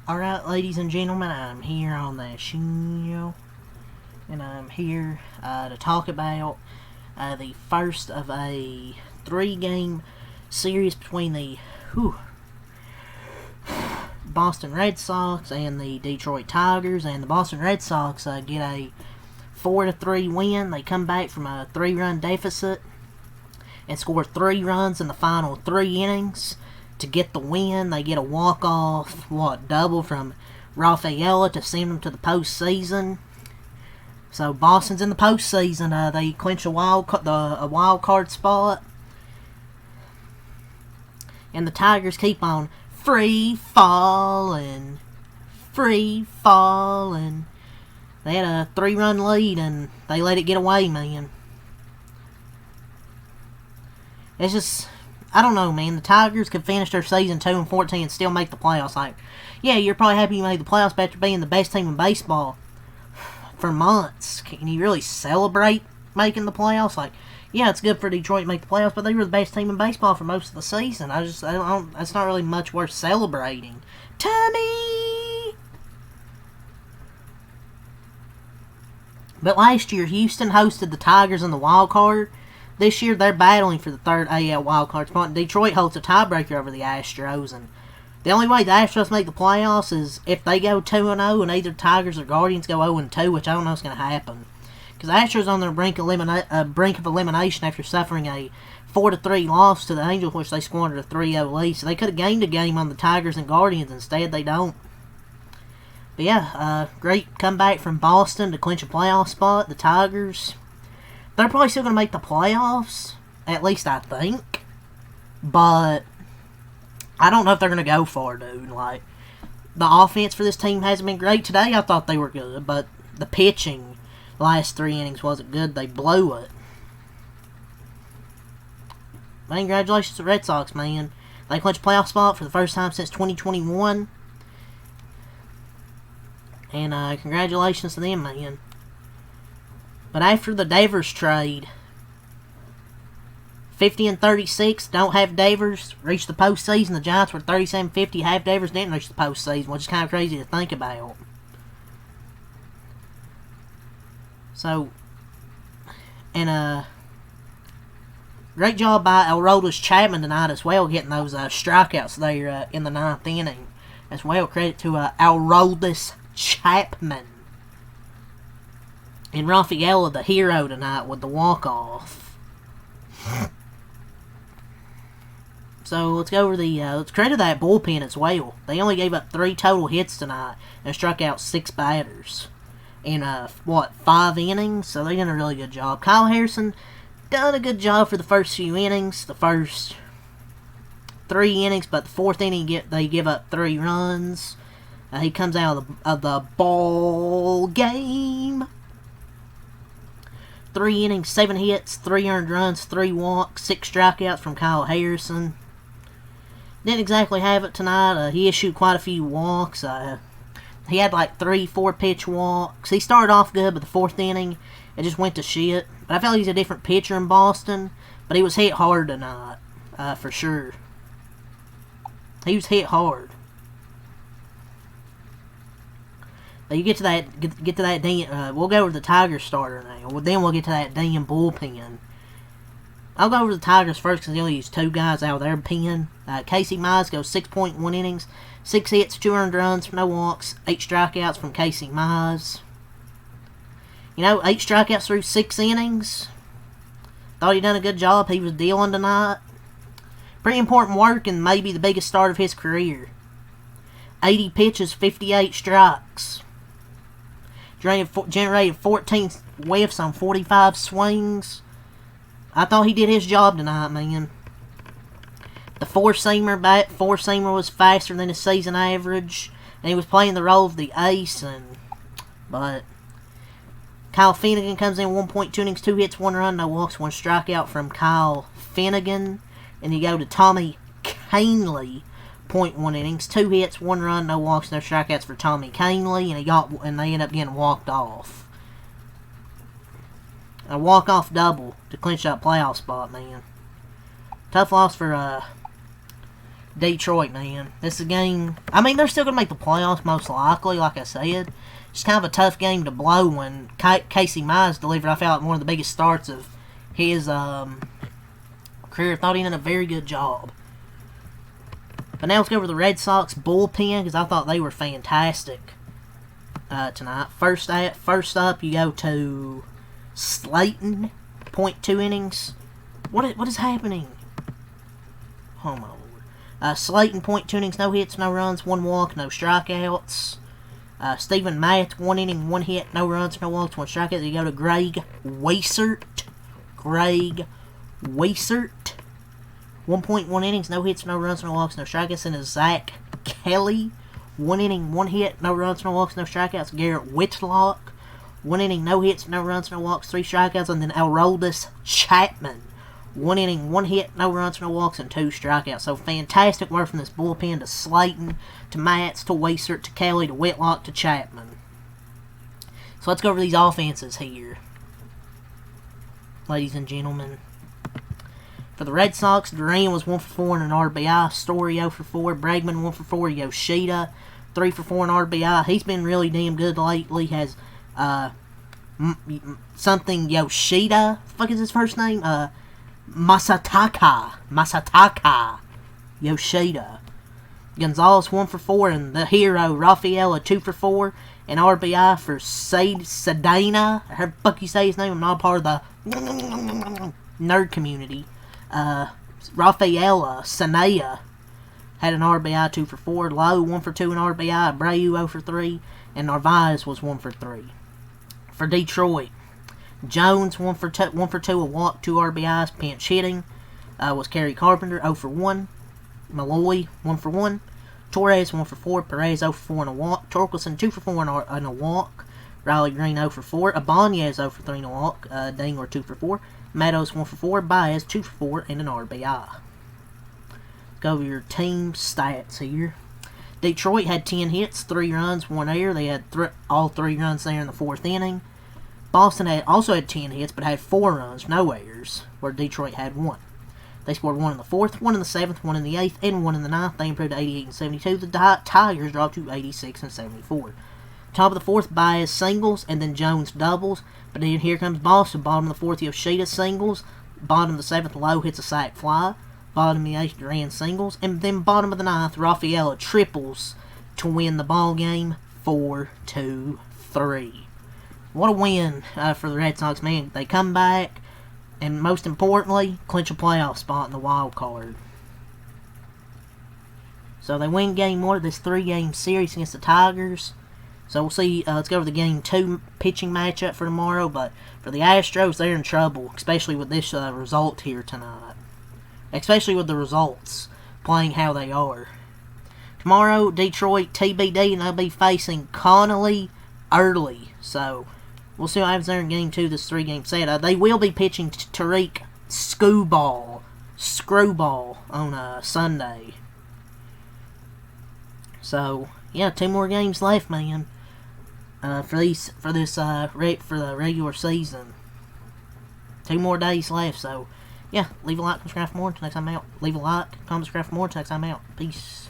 Alright, ladies and gentlemen, I'm here on the show, and I'm here to talk about the first of a 3-game series between the Boston Red Sox and the Detroit Tigers. And the Boston Red Sox get a 4-3 win. They come back from a 3-run deficit and score 3 runs in the final 3 innings to get the win. They get a walk-off double from Rafaela to send them to the postseason. So Boston's in the postseason. They clinch a wild card spot, and the Tigers keep on free falling. They had a 3-run lead and they let it get away, man. It's just, I don't know, man. The Tigers could finish their season 2-14 and still make the playoffs. Like, yeah, you're probably happy you made the playoffs after being the best team in baseball for months. Can you really celebrate making the playoffs? Like, yeah, it's good for Detroit to make the playoffs, but they were the best team in baseball for most of the season. I don't. That's not really much worth celebrating. Tommy. But last year, Houston hosted the Tigers in the wild card. This year, they're battling for the third AL wildcard spot. Detroit holds a tiebreaker over the Astros, and the only way the Astros make the playoffs is if they go 2-0 and either Tigers or Guardians go 0-2, which I don't know is going to happen. Because the Astros on their brink of elimination after suffering a 4-3 loss to the Angels, which they squandered a 3-0 lead. So they could have gained a game on the Tigers and Guardians. Instead, they don't. But yeah, great comeback from Boston to clinch a playoff spot. The Tigers, they're probably still going to make the playoffs, at least I think. But I don't know if they're going to go far, dude. Like, the offense for this team hasn't been great. Today I thought they were good, but the pitching last 3 innings wasn't good. They blew it. But congratulations to the Red Sox, man. They clinched a playoff spot for the first time since 2021. And congratulations to them, man. But after the Devers trade, 50-36 don't have Devers reach the postseason. The Giants were 37-50, have Devers didn't reach the postseason, which is kind of crazy to think about. So, and great job by Aroldis Chapman tonight as well, getting those strikeouts there in the 9th inning as well. Credit to Aroldis Chapman. And Rafaela, the hero tonight, with the walk-off. So let's go over let's credit that bullpen as well. They only gave up 3 total hits tonight and struck out 6 batters in 5 innings. So they did a really good job. Kyle Harrison done a good job for the first few innings, the first 3 innings, but the 4th inning they give up 3 runs. He comes out of the ball game. 3 innings, 7 hits, 3 earned runs, 3 walks, 6 strikeouts from Kyle Harrison. Didn't exactly have it tonight. He issued quite a few walks. He had like 3-4 pitch walks. He started off good, but the 4th inning, it just went to shit. But I felt like he's a different pitcher in Boston, but he was hit hard tonight, for sure. He was hit hard. You get to that. We'll go over the Tigers starter now. Then we'll get to that damn bullpen. I'll go over the Tigers first because they only use 2 guys out of their pen. Casey Mize goes 6.1 innings, 6 hits, 2 earned runs, no walks, 8 strikeouts from Casey Mize. 8 strikeouts through 6 innings. Thought he done a good job. He was dealing tonight. Pretty important work and maybe the biggest start of his career. 80 pitches, 58 strikes. Generated 14 whiffs on 45 swings. I thought he did his job tonight, man. The four-seamer was faster than his season average, and he was playing the role of the ace. But Kyle Finnegan comes in 1.2 innings, 2 hits, 1 run, no walks, 1 strikeout from Kyle Finnegan. And you go to Tommy Kahnle, 0.1 innings, 2 hits, 1 run, no walks, no strikeouts for Tommy Kahnle, and they end up getting walked off. A walk-off double to clinch that playoff spot, man. Tough loss for Detroit, man. This is a game. I mean, they're still going to make the playoffs, most likely, like I said. It's kind of a tough game to blow when Casey Mize delivered, I felt, one of the biggest starts of his career. Thought he did a very good job. But now let's go over the Red Sox bullpen, because I thought they were fantastic tonight. First up, you go to Slayton, 0.2 innings. What is happening? Oh my lord. Slayton, 0.2 innings, no hits, no runs, 1 walk, no strikeouts. Steven Matz, 1 inning, 1 hit, no runs, no walks, 1 strikeout. You go to Greg Weissert. 1.1 innings, no hits, no runs, no walks, no strikeouts. And Zach Kelly, 1 inning, 1 hit, no runs, no walks, no strikeouts. Garrett Whitlock, 1 inning, no hits, no runs, no walks, 3 strikeouts. And then Aroldis Chapman, 1 inning, 1 hit, no runs, no walks, and 2 strikeouts. So fantastic work from this bullpen to Slayton, to Matz, to Weissert, to Kelly, to Whitlock, to Chapman. So let's go over these offenses here, ladies and gentlemen. For the Red Sox, Duran was 1 for 4 and an RBI. Story 0 for 4. Bregman 1 for 4. Yoshida 3 for 4 and RBI. He's been really damn good lately. Has something Yoshida. What the fuck is his first name? Masataka Yoshida. Gonzalez 1 for 4 and the hero Rafaela 2 for 4 and RBI for Sedana. How the fuck you say his name? I'm not part of the nerd community. Rafaela Sanaya had an RBI 2 for 4. Lowe 1 for 2 and RBI. Abreu 0 for 3 and Narvaez was 1 for 3. For Detroit, Jones 1 for 2, a walk, 2 RBIs. Pinch hitting was Kerry Carpenter 0 for 1. Malloy 1 for 1. Torres 1 for 4. Perez 0 for 4 and a walk. Torkelson 2 for 4 and a walk. Riley Green 0 for 4. Ibanez 0 for 3 and a walk. Dingler 2 for 4. Meadows 1 for 4. Baez 2 for 4 and an RBI. Let's go over your team stats here. Detroit had 10 hits, 3 runs, 1 error. They had all 3 runs there in the 4th inning. Boston also had 10 hits, but had 4 runs, no errors, where Detroit had 1. They scored 1 in the 4th, 1 in the 7th, 1 in the 8th, and 1 in the 9th. They improved to 88 and 72. The Tigers dropped to 86 and 74. Top of the 4th, Baez singles, and then Jones doubles. But then here comes Boston. Bottom of the 4th, Yoshida singles. Bottom of the 7th, Lowe hits a sac fly. Bottom of the 8th, Duran singles. And then bottom of the 9th, Rafaela triples to win the ball game 4-2-3. What a win for the Red Sox, man. They come back, and most importantly, clinch a playoff spot in the wild card. So they win game 1 of this 3-game series against the Tigers. So we'll see. Let's go over the game 2 pitching matchup for tomorrow. But for the Astros, they're in trouble, especially with this result here tonight. Especially with the results playing how they are. Tomorrow, Detroit TBD, and they'll be facing Connolly early. So we'll see what happens there in game 2 of this 3-game set. They will be pitching Tariq Screwball on Sunday. So yeah, 2 more games left, man. For the regular season. 2 more days left, so yeah, leave a like, subscribe for more until next time out. Leave a like, comment, subscribe for more until next time out. Peace.